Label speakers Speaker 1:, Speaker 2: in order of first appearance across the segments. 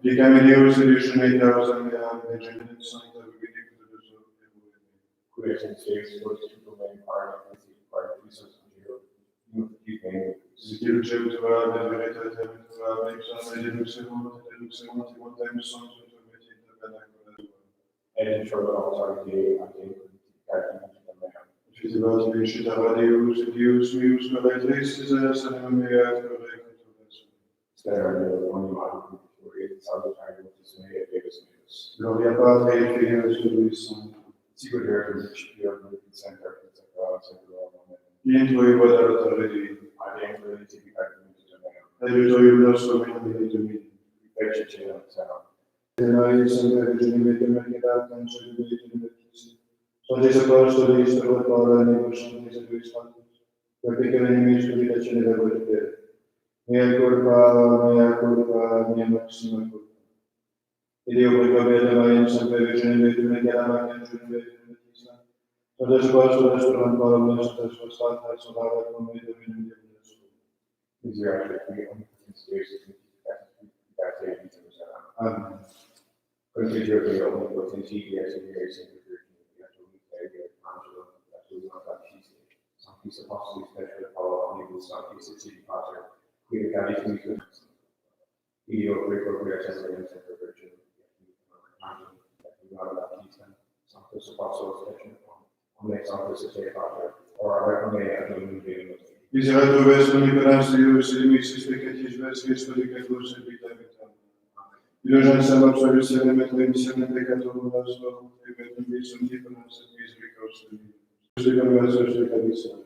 Speaker 1: Dicame Deus riuscite a usare le generazioni da vivere
Speaker 2: creation states was to remain part of the part pieces of keeping.
Speaker 1: Si Dio Gesù la verità la pensare di Luxemburgo time sono tutto mettito per la
Speaker 2: And in short, also I gave to the man.
Speaker 1: Ci si va a riuscire a Deus mius la tristezza se ne mi ha
Speaker 2: There only one who creates other time with his way of Davis news.
Speaker 1: Gloria Patri et Filio et Spiritus Sancto.
Speaker 2: Secret here in which you are moving center of God,
Speaker 1: Intro in guardare di
Speaker 2: I think really to be back to the man.
Speaker 1: aiuto io da solo in di
Speaker 2: Vegetarian and sound.
Speaker 1: Maria Santa Vergine Maria Maria Cancer di Sono sepolto di sta parola nei vostri Gesù Santo. Perché che nemici di la cena da volere. Mia colpa, mia massima colpa. E Dio pregò la Maria Santa Vergine Maria Maria Sono sepolto da sta parola nei vostri Santa Salvata come Dio in Dio.
Speaker 2: These are actually the spaces that say into the sound. Consider the only potency as a very simple version of the actual idea of conjugal, actually not that piece. Some piece of possibly special power, only some piece of city potter, we have got these things. Video, recorded as a version of virtue, that we got that piece, some piece of also special, only some piece of city potter, or I recommend a new video.
Speaker 1: Израилу весни пранцию силимисис пекетиш весвис великого собита витам. Илюжан сам абсолютно метлемисен пекату ласно пекату висун типанас мизрикос. Сигам васос пекатиса.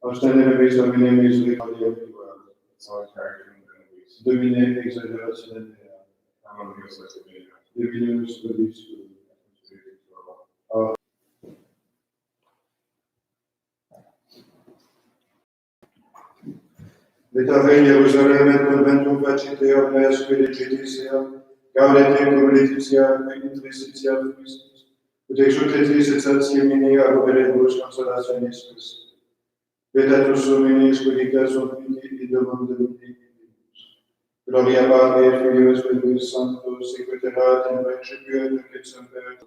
Speaker 1: Остане весна мине мизрикодия. Домине exagerazione. Divinus vobis. Laetare Jerusalem et conventum facite omnes felicititia, gaudete cum laetitia et intricitia Christus, ut exultetis et satiemini agoberibus consolationis Christi. Vetatus suminis quidicas omniti idolum Deus. Gloria Patri et Filio et Spiritus Sancto, sicut erat in principio et nunc et semper et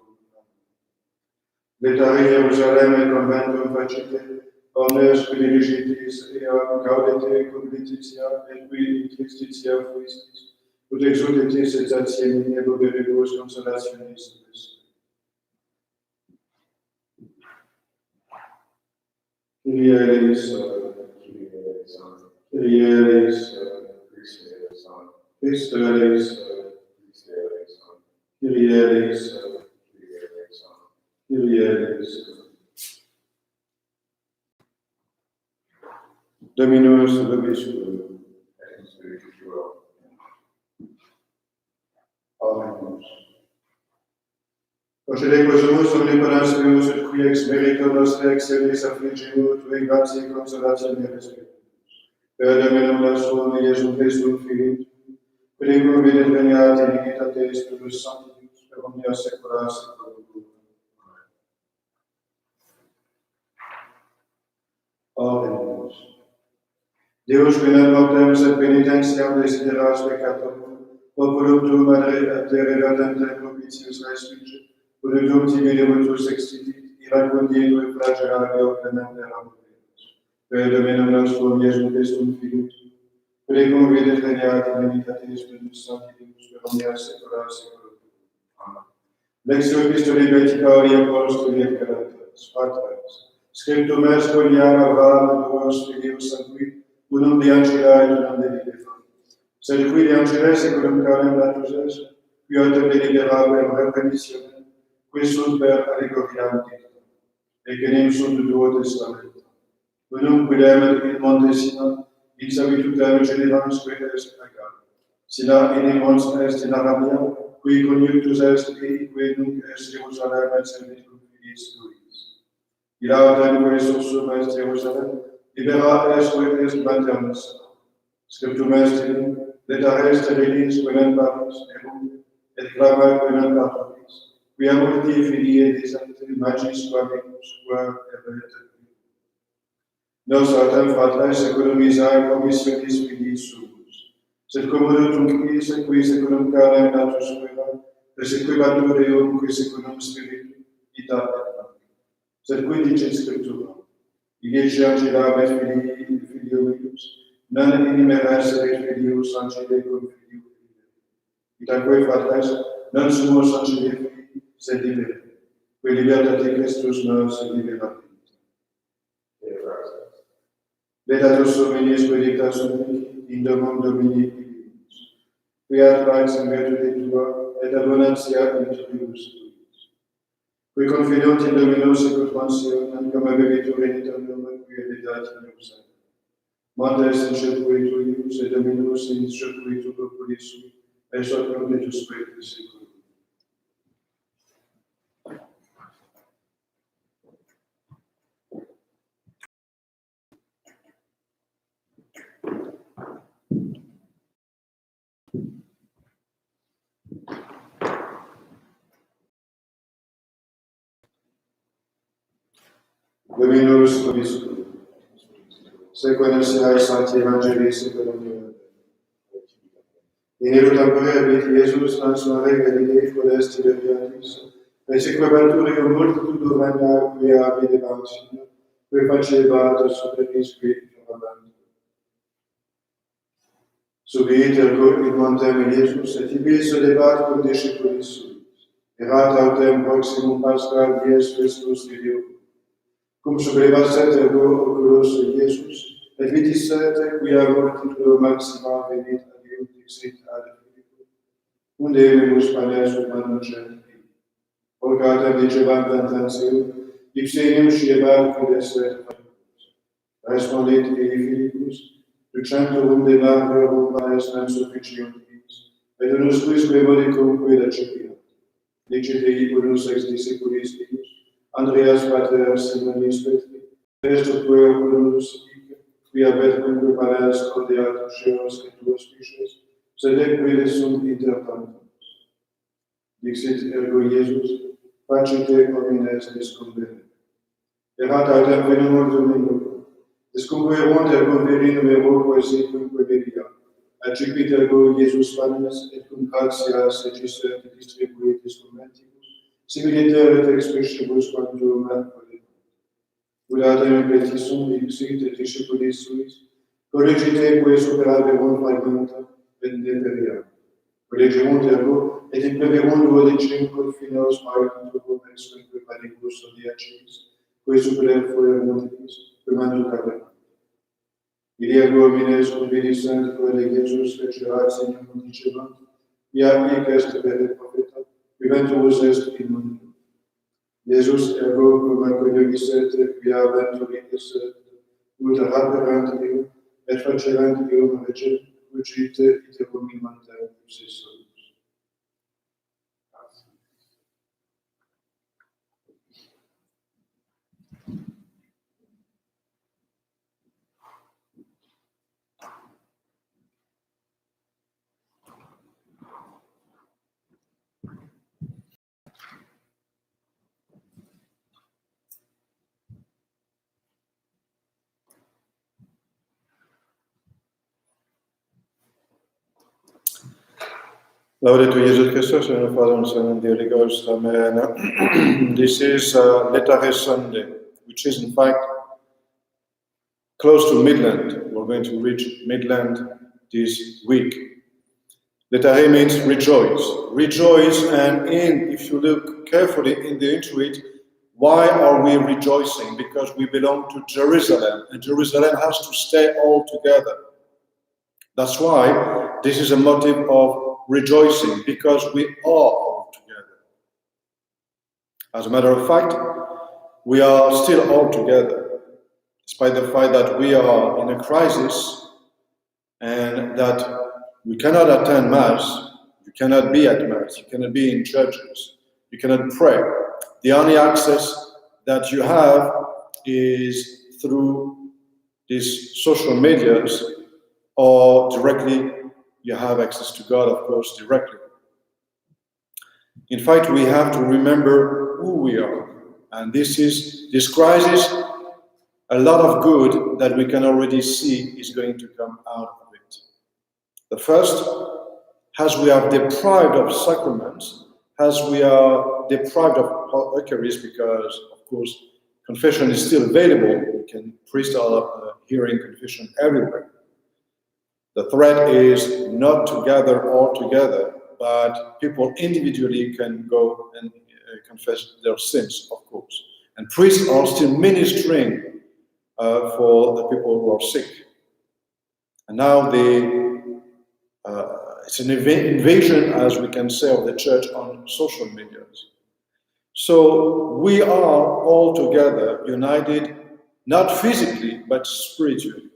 Speaker 1: Laetare Jerusalem et conventum facite omnes felicitis et gaudete cum laetitia et qui intristitia Christis, ut exultetis et satiemini agoberibus consolationis Christi. Kyrie eleison, Kyrie eleison, Kyrie eleison, Christe eleison, Christe eleison, Kyrie eleison, Kyrie eleison, Kyrie eleison. Dominus vobiscum,
Speaker 2: Et in spiritu tuo.
Speaker 1: Amen. Procede quosumus omniparens Deus, et qui ex merito nostre excellis affligimur, tui gratiae consolatione respitus. Per Dominum nostrum, Iesum Christum Filii, quidem videt veniat in dignitate Spiritus Sanctus, per omnia saecula saeculorum. Amen. Deus quinem mortem sed penitentiam desideras peccatum, populum tuum adere radente propitius respice, Udum tibi devotus extitit, iracundit et flagellario clemente ramoris. Per Dominum nostrum Iesum Christum Filius, precum videt veniat in dignitate Spiritus Sanctus, per omnia saecula saeculorum. Amen. Lectio Epistolae Laetare Apostoli et Galatas, Patres, scriptum est quoniam Abraham Deus Filius Sancti, unum de Angela et unum de Libefa. Sed qui de Angela seculum canem datus est, qui autem deliberablem reprenditionem, qui sunt per allegoriam titulum, et genem sunt duo testamenta. Unum quidem et montesina, ix habitutem generans quid est agam. Sina in mons est in Arabia, qui conjunctus est qui nunc est Jerusalem et servitum Filiis Luis. Illa autem quae sursum est Jerusalem, libera est quid est Maternus. Scriptum est in Laetare sterilis quinem paris erum, et clama quenam patris, quia multi filii disante magis quamicus qua eruit. Nos autem fratres economisae commissionis filiis suus, sed commodo tunc is, qui secundum carnem natus vera, persequibatur Deum, qui secundum spiritu, ita et nunc. Sed qui dicet Scriptura, Ilice angelabe filio eius, non inimeraseret filius angelae cum filio eius. Itaque fratres, non sumus angelae filii, sed liberi, qui libertate Christus nos liberat. Beatus Dominus benedicta sunt in domum Domini Filius, fiat pax in virtute tua, et abundantia in tuibus tuis. Qui confidunt in Domino sicut mansionem, cum bebitur in eternum, qui evitat in obsem. Mandes in circuitu ius, et Dominus in circuitu populis sui, et soprum et spiritus seculi. Dominus vobiscum. Sequens siae Sancti Evangelii secundum Ioannem. In illo tempore habit Iesus ans mare Galilae codes Tiberiadis, et sequebantur eo multitudo magna quia videbant sina, qui facebat superis qui ferabant. Subit ergo in montem Iesus, et ibi solevat cum discipulis suis. Erat autem proximum Pascha dies Christus Filio. Cum sublevaset ergo oculos Iesus, et vidis sete quia multitudo maxima venit ad ium dixit ad Philippum, unde ebimus panes ut manuncent. Orgatem dicebant antantium, ipse enim sciebat quid esset facimus. Respondit ei Philippus, ducentum denarium panes non sufficiunt is, et unus quisque modicum quid accipiat. Dicit ei unus ex discipulis ius, Andreas pater Simonis Petri, est quae oculus hic, quia vetcunque panes cordiatus scheos et tuos pisces, sed equide sunt inter tantos. Dixit ergo Iesus, facite homines discumbere. Erat autem venimur Dominum, discumberunt ergo viri numero quaesicumque veria, accipit ergo Iesus panes, et cum gratias ecisset distribuit instrumentibus, similiter et explicibus quantum mercole. Ulatem petissum dixit et discipulis suis, collegite quae superaverunt fragmenta, et deperiam. Collegerunt ergo, et impleverunt duodecim confinos magniturum ex quinque panibus odiacis, quae superfuerunt is, quemantu caverna. Ili ergo homines convidissent quae Iesus fecerat signum dicebant, ia hic est vere profeta, viventus est in mundo. Iesus ergo cum coniovisset quia venturitis ut raperant ium, et facerant ium regem, fugite iterum in mantem ipsis solus. Laudetur Jesus Christus, in the Father and Son and the Holy Ghost. Amen. This is Laetare Sunday, which is in fact close to Mid-Lent. We're going to reach Mid-Lent this week. Laetare means rejoice. Rejoice, and if you look carefully in the introit, why are we rejoicing? Because we belong to Jerusalem, and Jerusalem has to stay all together. That's why this is a motive of rejoicing, because we are all together. As a matter of fact, we are still all together, despite the fact that we are in a crisis and that we cannot attend Mass, you cannot be at Mass, you cannot be in churches, you cannot pray. The only access that you have is through these social medias, or directly you have access to God, of course, directly.
Speaker 3: In fact, we have to remember who we are. And this crisis, a lot of good that we can already see is going to come out of it. The first, as we are deprived of sacraments, as we are deprived of Eucharist, because, of course, confession is still available. Priests are hearing confession everywhere. The threat is not to gather all together, but people individually can go and confess their sins, of course. And priests are still ministering for the people who are sick. And now it's an invasion, as we can say, of the church on social media. So we are all together, united, not physically, but spiritually.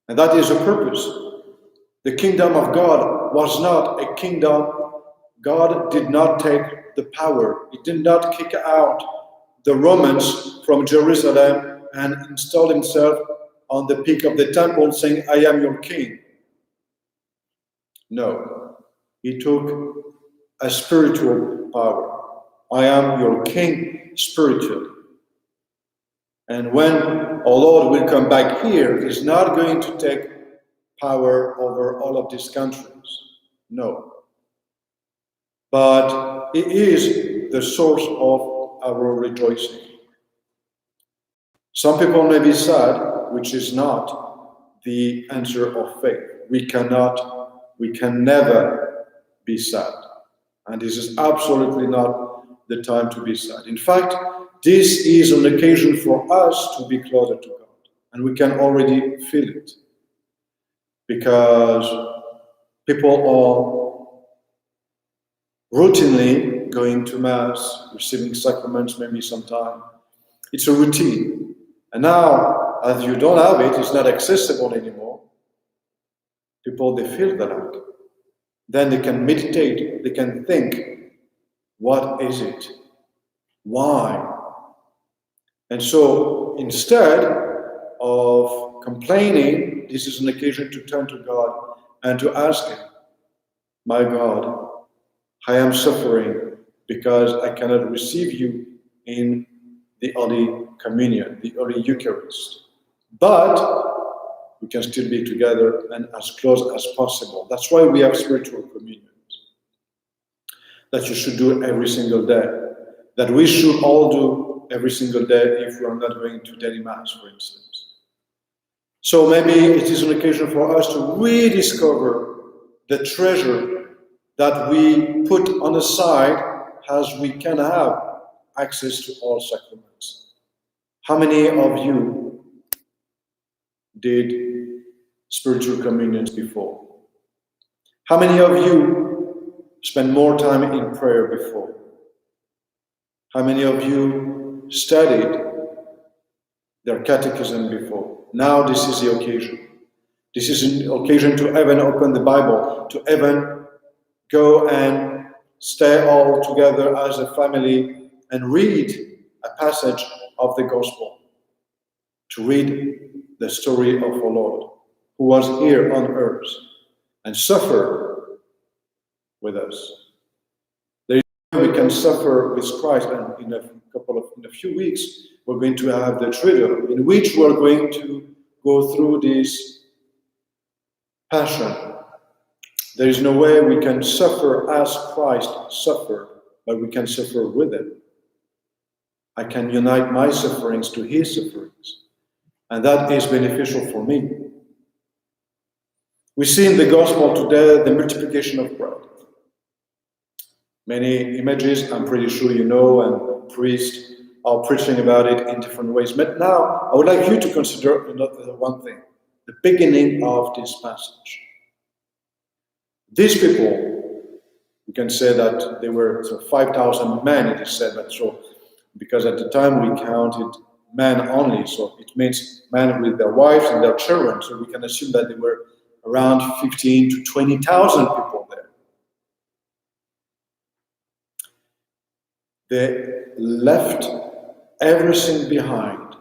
Speaker 3: And that is the purpose. The kingdom of God was not a kingdom. God did not take the power. He did not kick out the Romans from Jerusalem and install himself on the peak of the temple saying, I am your king. No. He took a spiritual power. I am your king spiritually. And when our Lord will come back here, he's not going to take power over all of these countries. No. But he is the source of our rejoicing. Some people may be sad, which is not the answer of faith. We can never be sad. And this is absolutely not the time to be sad. In fact, this is an occasion for us to be closer to God. And we can already feel it. Because people are routinely going to Mass, receiving sacraments maybe sometime. It's a routine. And now, as you don't have it, it's not accessible anymore. People, they feel the lack. Then they can meditate, they can think, what is it? Why? And so, instead of complaining, this is an occasion to turn to God and to ask Him, my God, I am suffering because I cannot receive you in the Holy Communion, the Holy Eucharist. But we can still be together and as close as possible. That's why we have spiritual communions. That you should do every single day. That we should all do every single day if we are not going to daily Mass, for instance. So maybe it is an occasion for us to rediscover the treasure that we put on the side as we can have access to all sacraments. How many of you did spiritual communions before? How many of you spent more time in prayer before? How many of you studied their catechism before? Now this is the occasion. This is an occasion to even open the Bible, to even go and stay all together as a family and read a passage of the Gospel, to read the story of our Lord, who was here on earth and suffered with us. There is a way we can suffer with Christ, and in a few weeks we're going to have the Triduum, in which we're going to go through this passion. There is no way we can suffer as Christ suffered, but we can suffer with Him. I can unite my sufferings to His sufferings, and that is beneficial for me. We see in the Gospel today the multiplication of bread. Many images, I'm pretty sure you know, and priests are preaching about it in different ways. But now, I would like you to consider another one thing, the beginning of this passage. These people, we can say that they were 5,000 men, it is said, but so, because at the time we counted men only, so it means men with their wives and their children, so we can assume that there were around 15 to 20,000 people there. They left everything behind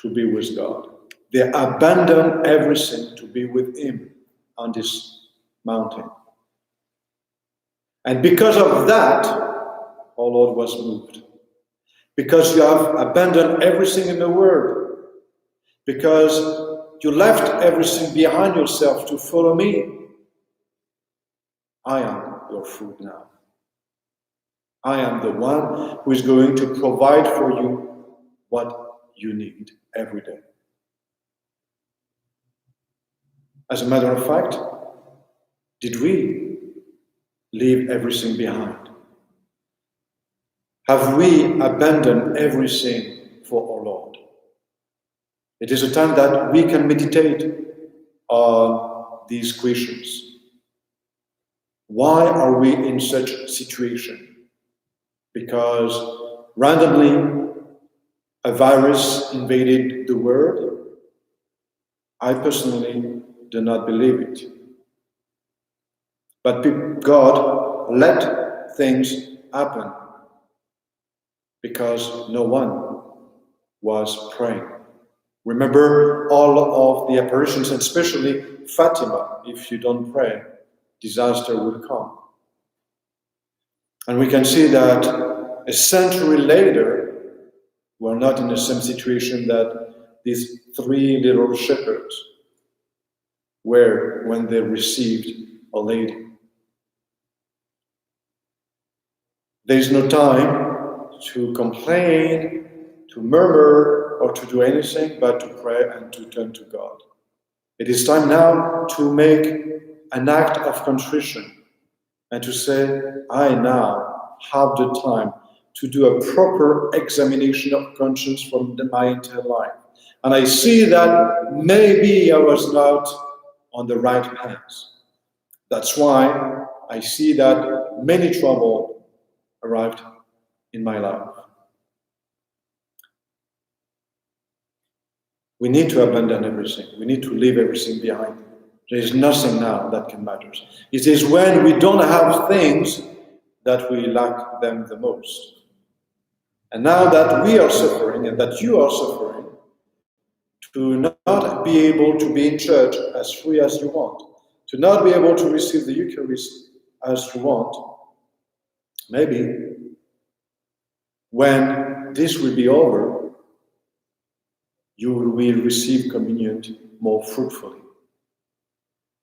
Speaker 3: to be with God. They abandoned everything to be with Him on this mountain. And because of that, our Lord was moved. Because you have abandoned everything in the world. Because you left everything behind yourself to follow me. I am your food now. I am the one who is going to provide for you what you need every day. As a matter of fact, did we leave everything behind? Have we abandoned everything for our Lord? It is a time that we can meditate on these questions. Why are we in such a situation? Because randomly a virus invaded the world? I personally do not believe it. But God let things happen because no one was praying. Remember all of the apparitions, and especially Fatima. If you don't pray, disaster will come. And we can see that a century later, we're not in the same situation that these three little shepherds were when they received a lady. There is no time to complain, to murmur, or to do anything but to pray and to turn to God. It is time now to make an act of contrition and to say, I now have the time to do a proper examination of conscience from my entire life. And I see that maybe I was not on the right path. That's why I see that many troubles arrived in my life. We need to abandon everything. We need to leave everything behind. There is nothing now that can matter. It is when we don't have things that we lack them the most. And now that we are suffering and that you are suffering, to not be able to be in church as free as you want, to not be able to receive the Eucharist as you want, maybe when this will be over, you will receive communion more fruitfully.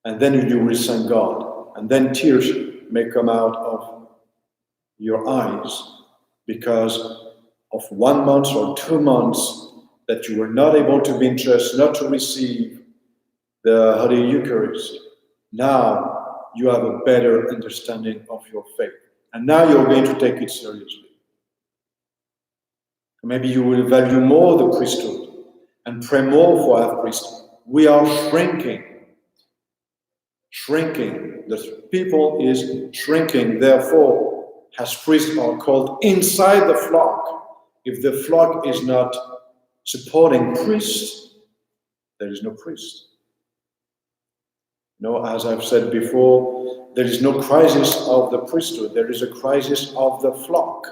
Speaker 3: And then you will thank God. And then tears may come out of your eyes because of 1 month or 2 months that you were not able to be in church, not to receive the Holy Eucharist. Now you have a better understanding of your faith. And now you're going to take it seriously. Maybe you will value more the priesthood and pray more for our priest. We are shrinking. The people is shrinking. Therefore, as priests are called inside the flock. If the flock is not supporting priests, there is no priest. No, as I've said before, there is no crisis of the priesthood. There is a crisis of the flock.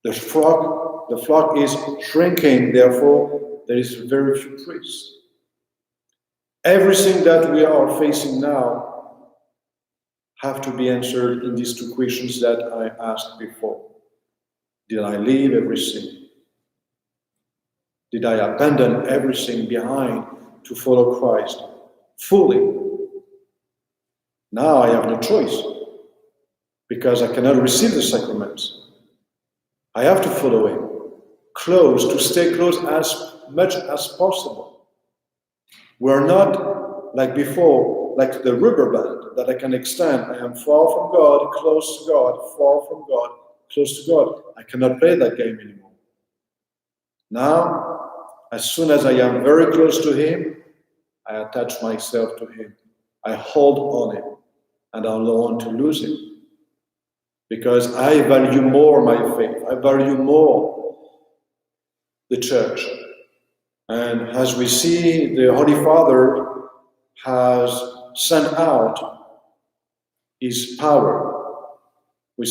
Speaker 3: The flock is shrinking, therefore there is very few priests. Everything that we are facing now have to be answered in these two questions that I asked before. Did I leave everything? Did I abandon everything behind to follow Christ fully? Now I have no choice because I cannot receive the sacraments. I have to follow him, to stay close as much as possible. We're not like before, like the rubber band that I can extend. I am far from God, close to God, far from God, close to God. I cannot play that game anymore. Now, as soon as I am very close to him, I attach myself to him. I hold on him, and I don't want to lose him. Because I value more my faith. I value more the church. And as we see, the Holy Father has sent out his power with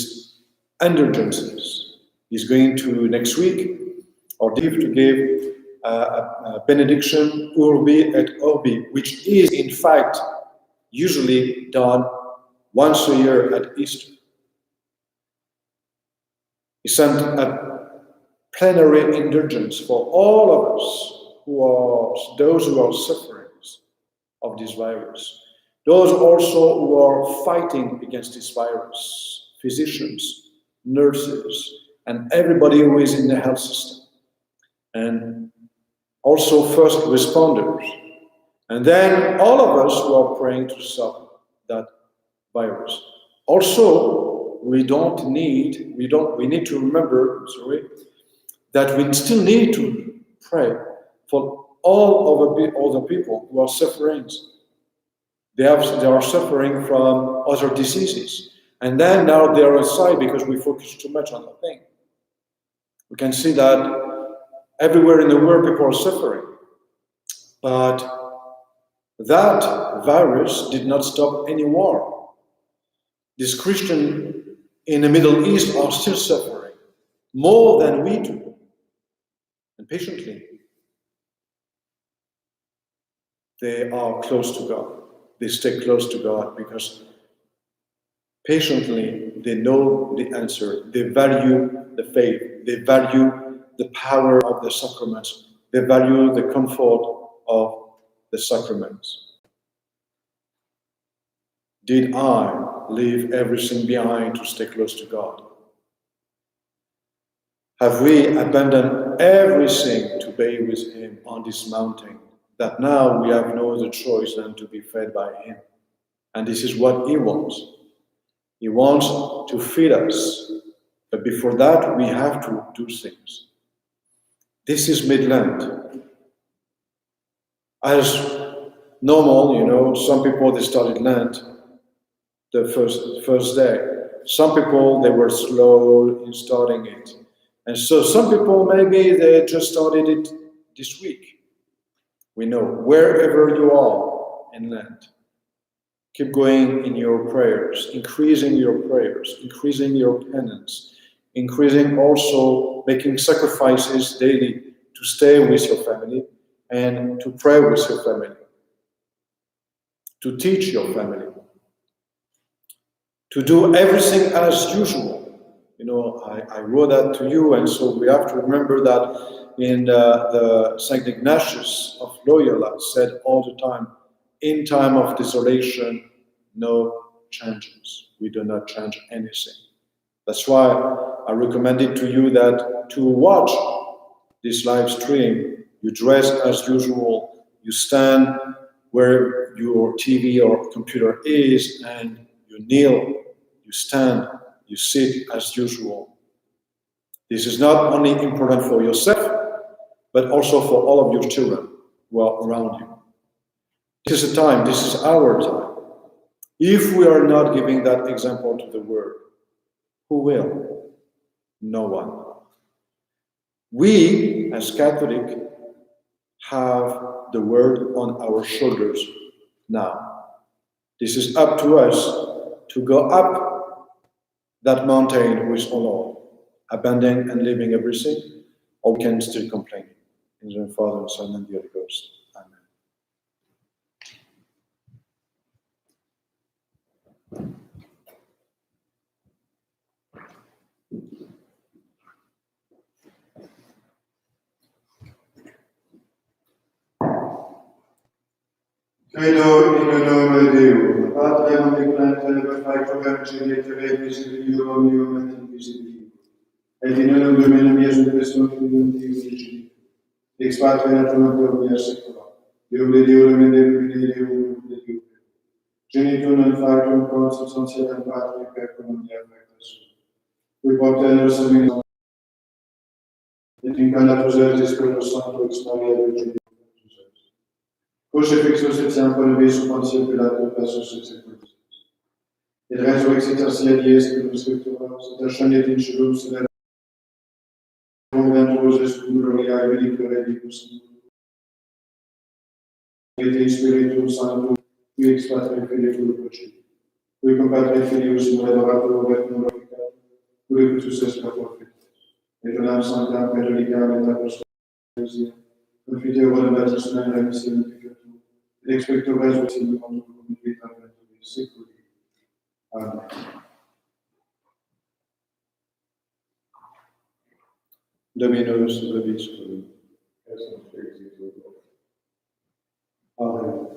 Speaker 3: indulgences. He's going to, next week, or to give a benediction, Urbi et Orbi, which is, in fact, usually done once a year at Easter. He sent a plenary indulgence for all of us, those who are suffering of this virus, those also who are fighting against this virus, physicians, nurses, and everybody who is in the health system, and also first responders, and then all of us who are praying to stop that virus. Also, we need to remember, that we still need to pray for all other people who are suffering. They are suffering from other diseases. And then now they are aside because we focus too much on the thing. We can see that everywhere in the world people are suffering. But that virus did not stop any war. These Christians in the Middle East are still suffering more than we do. And patiently, they are close to God. They stay close to God because patiently they know the answer. They value the faith. They value the power of the sacraments. They value the comfort of the sacraments. Did I leave everything behind to stay close to God? Have we abandoned everything to be with Him on this mountain, that now we have no other choice than to be fed by Him? And this is what He wants. He wants to feed us. But before that, we have to do things. This is mid-Lent. As normal, some people, they started Lent the first day. Some people, they were slow in starting it. And so some people, maybe they just started it this week. We know, wherever you are in Lent, keep going in your prayers, increasing your prayers, increasing your penance, increasing also making sacrifices daily to stay with your family and to pray with your family, to teach your family, to do everything as usual. I wrote that to you, and so we have to remember that in the Saint Ignatius of Loyola said all the time, in time of desolation, no changes. We do not change anything. That's why I recommended to you that to watch this live stream, you dress as usual, you stand where your TV or computer is, and you kneel, you stand, you sit as usual. This is not only important for yourself, but also for all of your children who are around you. This is a time, this is our time. If we are not giving that example to the world, who will? No one. We, as Catholic, have the world on our shoulders now. This is up to us to go up that mountain with our Lord, abandoning and leaving everything, or we can still complain. In the name of the Father, and Son, and the Holy Ghost. Amen.
Speaker 1: Credo in nome Deo, Patria omnipotente, perfecto Conciliatere Visibilio omnium et invisibilio, et in nome Domini Iesu Christum, Filium Dei Unicimi, ex Patria Natura Domini Secula, Deum de Deo, Deum de Deo, de Deo, Genitum non factum consubstantiatem Patria per comunia perfecta sua, qui portenos seminum, et incarnatus et Spiritus Sancto ex Maria Virgine. Crucifixus et Sanctum Visu Pontius Pilatus passus et seculus. Et resurrexit tertia dies per Scripturas, et ascendit in caelum sed venturus est gloriae benedicere Deus. Et in Spiritu Sancto, qui ex Patria Filii procedi. Qui cum Patria Filius adoratur et glorificatur, qui Christus est per profetis. Et unam sanctam caelicam et apostolica, confiteor in baptismum et remissionem peccatum, et expecto resurrectione mundi et vita seculi. Amen. Dominus vobiscum. Amen.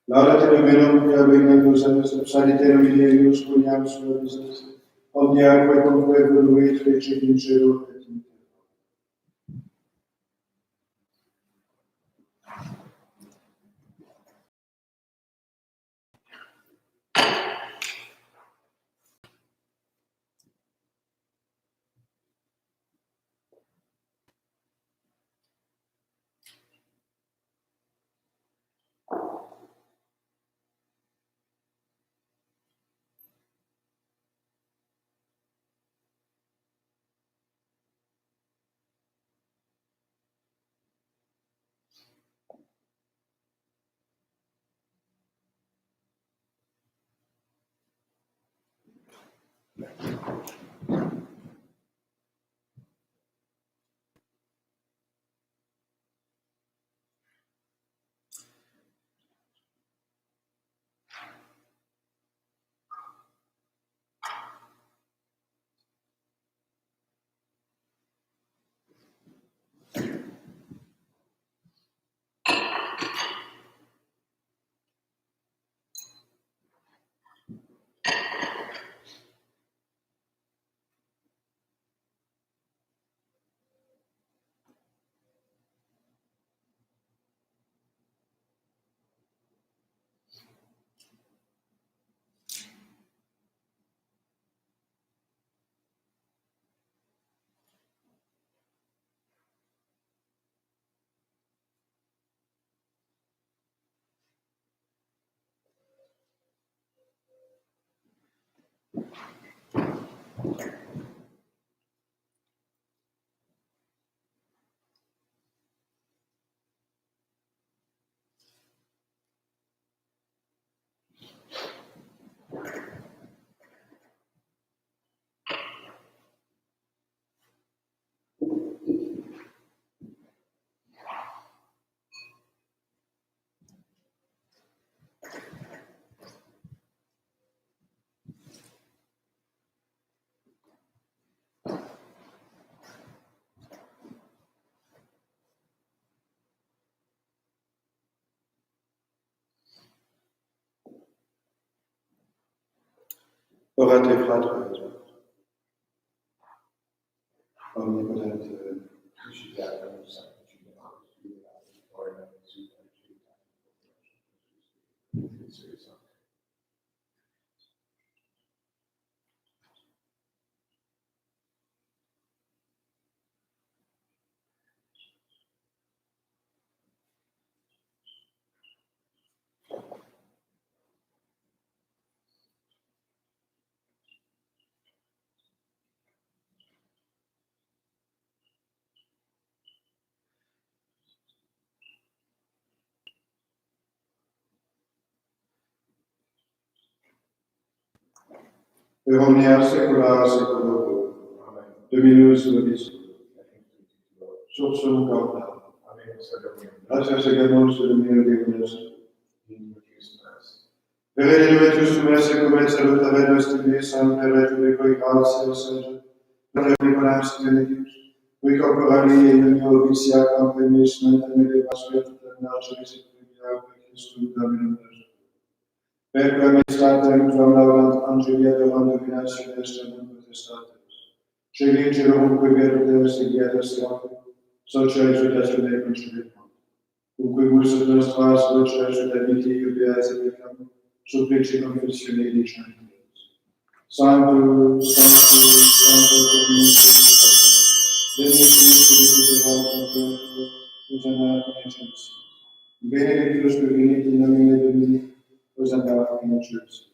Speaker 1: Laudate Dominum, quia benedictus est, salite Domini eius, coniam sua business, omniaque conque evoluit, fecit in cielo et in terra. Orate fratres, omnipotente, per omnia saecula saeculorum. Amen. Dominus vobiscum. Sursum corda.
Speaker 2: Amen. So Dominion.
Speaker 1: Gratia segamus Domino Deus.
Speaker 2: In Christ mass.
Speaker 1: Vere Dominus merce cum et salutare nostri sancte Regium gratias et Nicolas benedictus. Qui corporali et nuncio vicia compremis mentem elevas vertus et Christum Dominum nostrum. Per quam quam laudant Angelia dorant dominatio est potestatis. Celi celorum quaerunt segiatus socia exultatione concedit. Quibus et nostras voces et habiti iubeas et pecam, supplici confessione dicentes. Sanctus, Sanctus, Sanctus, Dominus, Benedictus tu venit in nomine Domini, Hosanna in excelsis.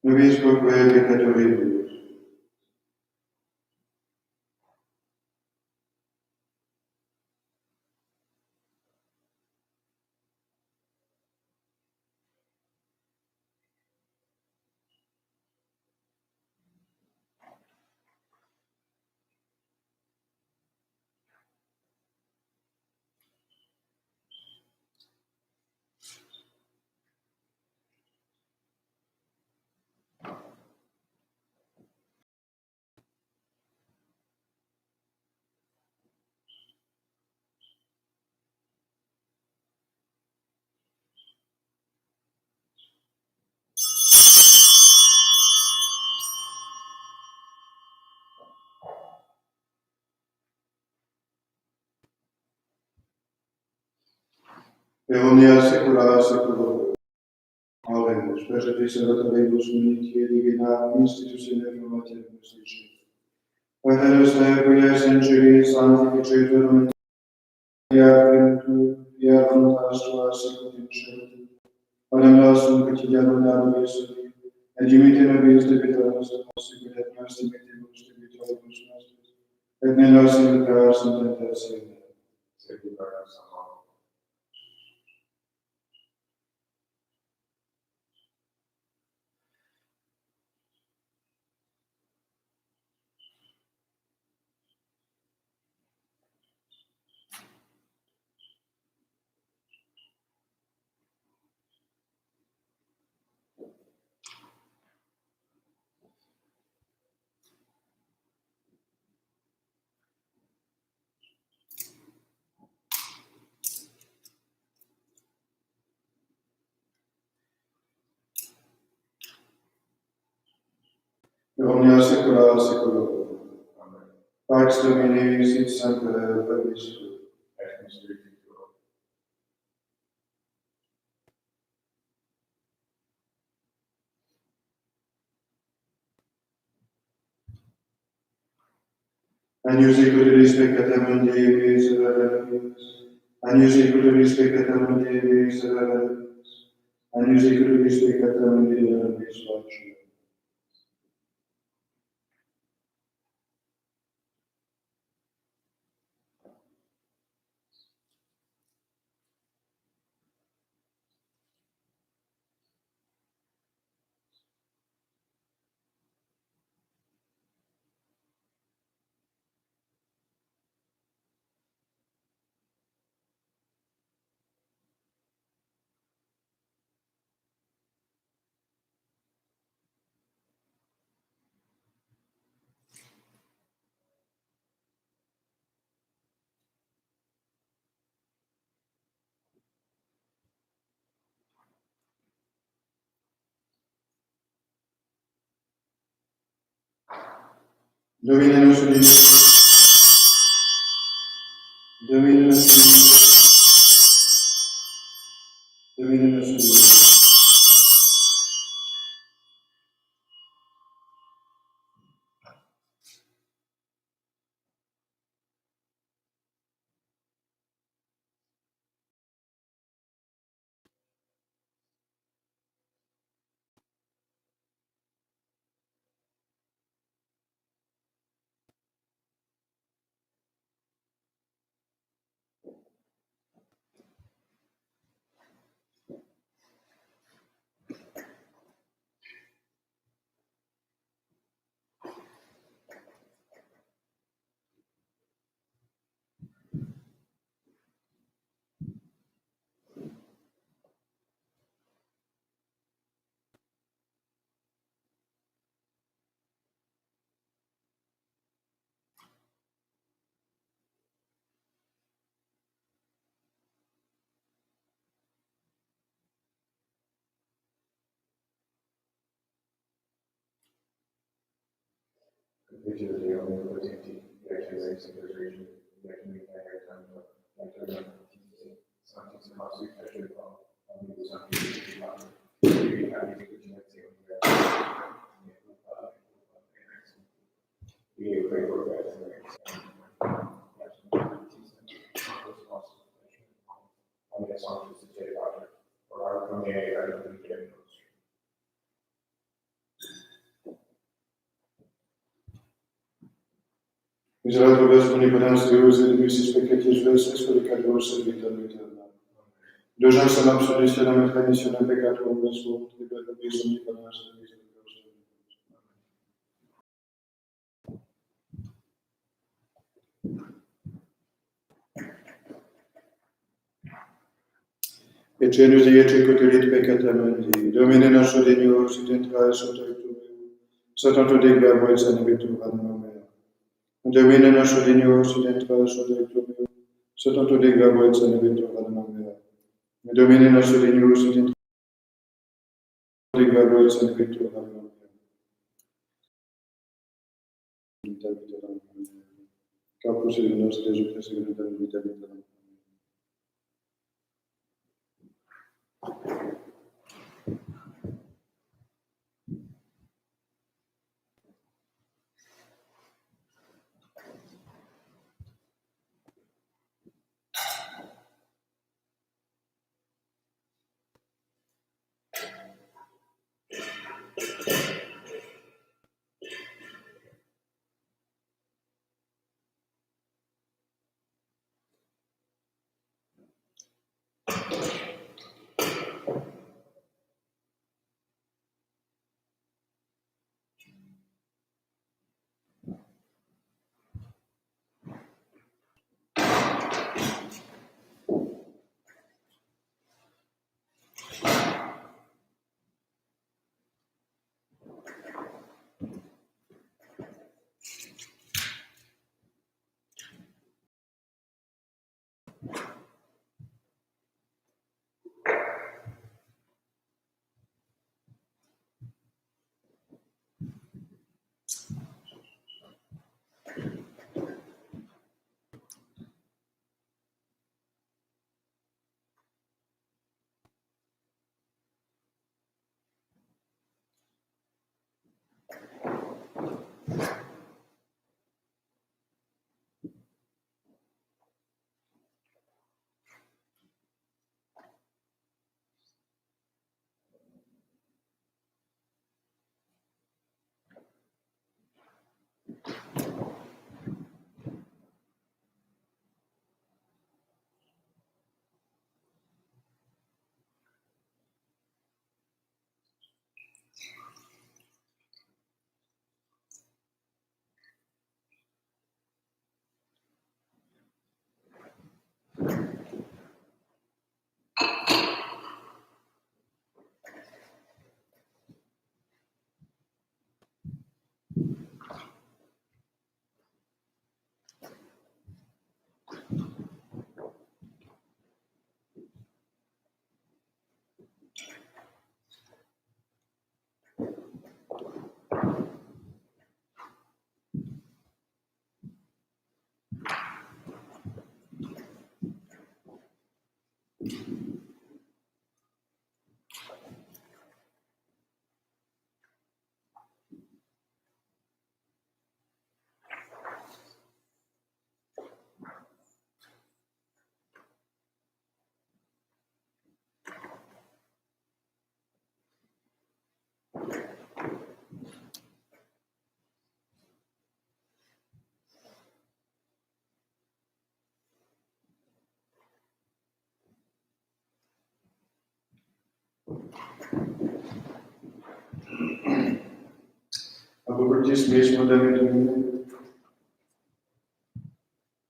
Speaker 1: nobis quoque peccatoribus, per omnia saecula saeculorum. Oremus, persetis Laetaribus munitiae divina institutione formationis Christi. Pater nostre, qui es in celis, sanctificetur nomen Tuum, fiat voluntas Tua sicut in cielo. Panem nostrum quotidianum da nobis hodie, et dimitte nobis debita nostra, sicut et nos dimittimus debitoribus nostris, et ne nos inducas in tentatione,
Speaker 2: sed libera nos a malo.
Speaker 1: per omnia saecula saeculorum.
Speaker 2: Amen.
Speaker 1: Pax Domini sit semper vobiscum.
Speaker 2: Et cum spiritu tuo.
Speaker 1: Agnus Icoris peccata mundi, miserere nobis. Agnus Icoris peccata mundi, miserere nobis. Agnus Icoris peccata mundi, nobis facere. Domine nostrum Domine nostrum Domine nostrum
Speaker 2: Capitula Deo omnipotenti, et rex in resurrection, et in aeternam tantum, et aeternam sanctifici, sanctis nostri perpetuum, omnibus sanctifici Pater, qui habit continuatio universum, et culpa et rex, qui precor et rex, omnia sanctus et Pater, ora pro me et ad infinitum.
Speaker 1: Miserato Vesmini Panas Deus et Lucis Peccatis Versus Peccados et Vita Eterna. Urgence absolutionem et remissionem peccatorum Vesmini Vesmini Panas Deus et Et genus ecce coterit peccatem mundi, Domine nostro Deus, et intrae sotto tuum, Satanto Dei verbo et sanibitur anima mea. Domine nostro Deus, et intrae sotto tuum, Satanto Dei verbo et sanibitur anima mea. Domine nostro Deus, et intrae Dei verbo et sanibitur anima mea. Vita vita anima mea. Capus et nostre Jesu Christi, vita vita anima mea. Apocalypse mesmo da Domine.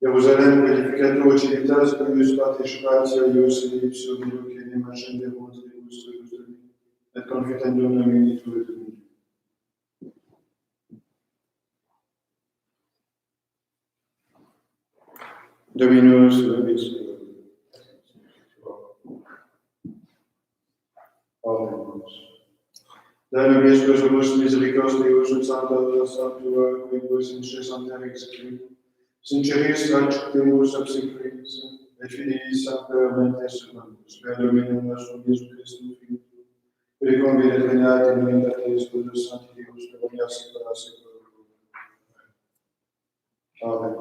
Speaker 1: Jerusalem edificator civilitas prius participatia ius in ipso Dio che ne macendebus tribus et confitendum nomini tue Domini. Dominus vobiscum. Oremos. Da nobis Deus misericordiae Deus et sancta sanctua quibus in cessante exequit. Sinceris ractemus obsequiis, et fidelis amperamente sumamus, per Dominum nostrum Iesu Christum Filii, preconvit et regnat in unitate Spiritus Sancti Deus, per omnia saecula saeculorum. Amen.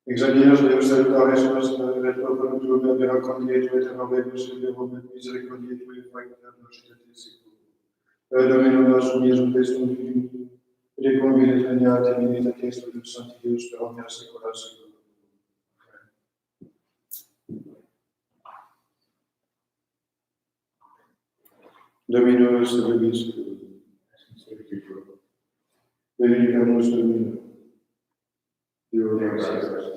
Speaker 1: Examinos Deus salutaris nostra, et populum tuum vera condietur et robemus et verum et misericordietur et facta nostra et seculum. Per Dominum nostrum Iesu Christum Filii, et conveni regnate in vita Spiritus Sancti Deus per omnia saecula saeculorum. Dominus vobiscum. Benedicamus Domino. Dio nostro.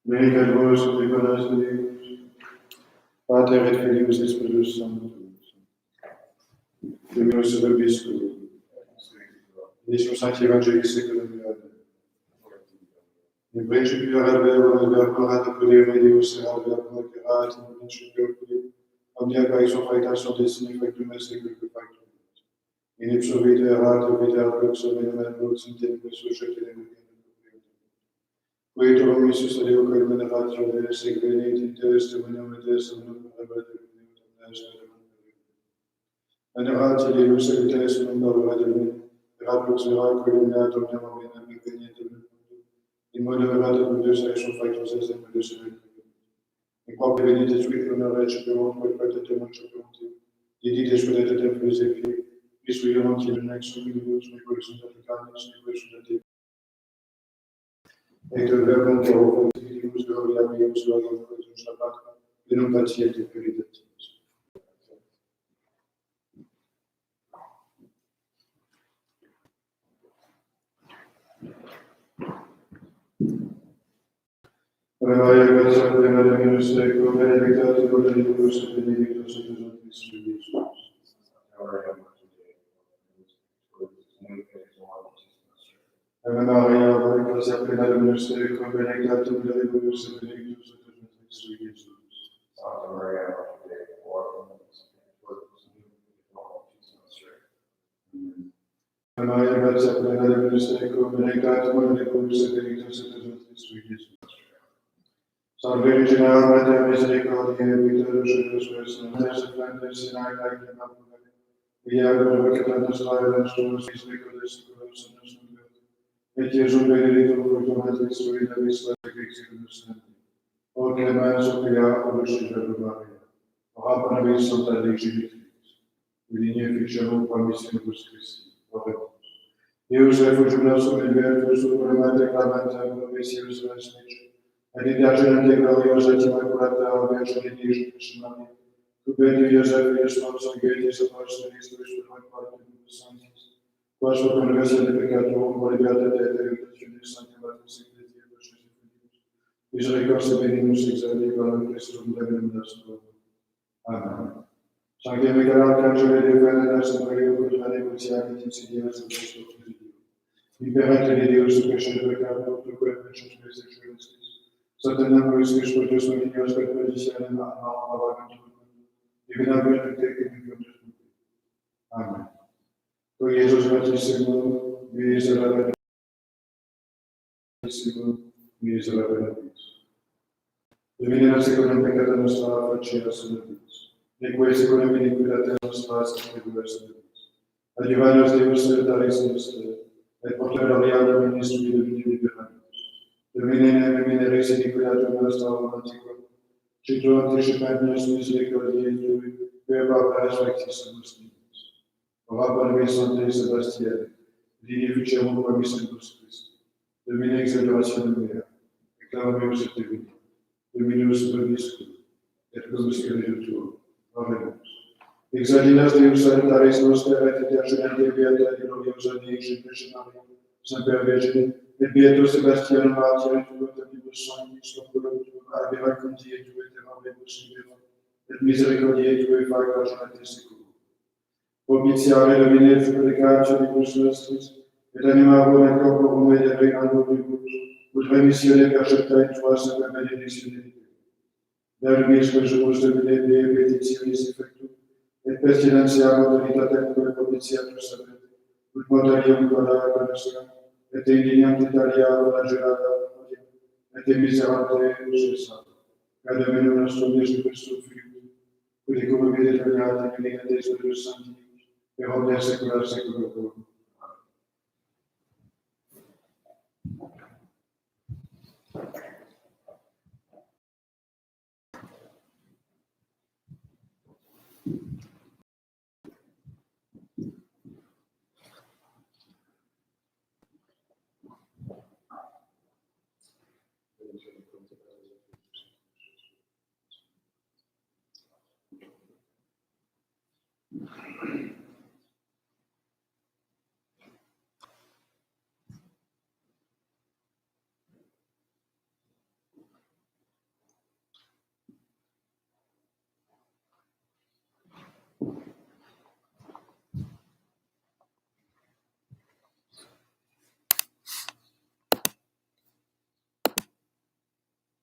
Speaker 1: Benedicat vos omnipotens Deus, Pater et Filius et Spiritus Sanctus. Dominus vobiscum. Iesus Sancti Evangelis Saeculum. In principio era il verbo, il verbo era ad apparire Deus, era il verbo che era in principio qui, omnia paisum faetas destini factum est seculi factum. In ipso vita erat, vita lux, venum et lux in tempus succede in Quaetum Iesus ad eo carmen ratio Deus, et venit in testimonium et testimonium revelet and erat Deus et testimonium revelet erat lux miraculum et omnium omnium invenient in modo erat Deus et factus est in Deus in quam venite sui honore recipiunt quod patetem recipiunt didite sudetem philosophie vis virunt in nex humilibus neque sunt Vaticanis neque sunt et verbum que officius gloria Deus gloria Deus Shabbat et non patiete peritatis. Ave Maria, gratia plena Dominus tecum, benedicta tu mulieribus et benedictus fructus ventris tui, Iesus. Ave Maria, gratia plena Dominus tecum, benedicta tu mulieribus et benedictus fructus ventris tui, Iesus.
Speaker 2: Santa Maria, Mater Dei, ora pro nobis peccatoribus, nunc et in hora mortis nostrae. Amen.
Speaker 1: Ave Maria, gratia plena Dominus tecum, benedicta tu mulieribus et benedictus fructus ventris tui, Iesus. Salve Regina, Mater misericordiae, vita dulceus sues, nones et plantes in aenae tempore, via glorificat nostra et nostrum misericordiae seculos et nostrum Deus. Et Iesum benedictum fructum ventris tui, nobis executus Sancti. O clemens, o pia, o dulcis Virgo Maria, ora pro nobis Sancta Dei Genitrix, digne fictionum promissionibus Christi. Oremus. Deus refugium nostrum in virtus supremate clamenta nobis Iesus Vestnici, et intergenente gloriosa et immaculata Virgine Dei Maria, Cubetu Iosef, Ius Mons, Getis, Apostolis, Tuis, Sanctis, quas pro conversione de peccatorum, pro libertate et edutationis sanctimatis ecclesiae Christi Filius, misericordia benignus exaudi quam Christum Dominum nostrum. Amen. Sancte Michael Arcangelo defende nos in periodo contra negotiatis insidias et presidio. Liberate de Deus peche de peccato, tu quem pecus meus Satanam Christus Spiritus Dominios per perditionem avagantur, divina virtute que Amen. O Iesus Baptissimo, miserere nobis. Domine secundum peccata nostra, facias nobis. Neque secundum iniquitate nostra, sanctificamus nobis. Adiuvanos Deus salutaris nostre, et portare Dominis tui Domini liberamus. Domine res iniquidatum nostra antiquum, citu anticipant nos misericordiae tui, per pauperas rectissimos Deus. Ora pro nobis Sancte Sebastiane, digni ficemur promissionibus Christi. Domine exaltationem mea, et clamameus et divini. Dominus vobiscum, et cum spiritu tuo. Oremus. Exaltinas Deus salutaris nostre, et intercedente beata et gloriosa Dei Virgine Maria, semper Virgine, et beatus Sebastianum martyr, et contemplibus sanctis, oculo tuum, abera contie tue, terroribus libera, et misericordiae tue fac rationate seculum. Propitiare Domine peccationibus nostris, et animarum et corporum et regandibus, ut remissione percepta in tua semper benedictione Dei. Verbis Deus Domine Dei petitionis effectum, et pestilentiam autoritatem quae propitiatus abet, ut mortalium quae connoscam, et indignant Italia flagelata, et miserante cessat. Ad Dominum nostrum Iesu Christum Filius, qui cum vivit regnat in unitate Spiritus Sancti, per omnia saecula saeculorum. Amen.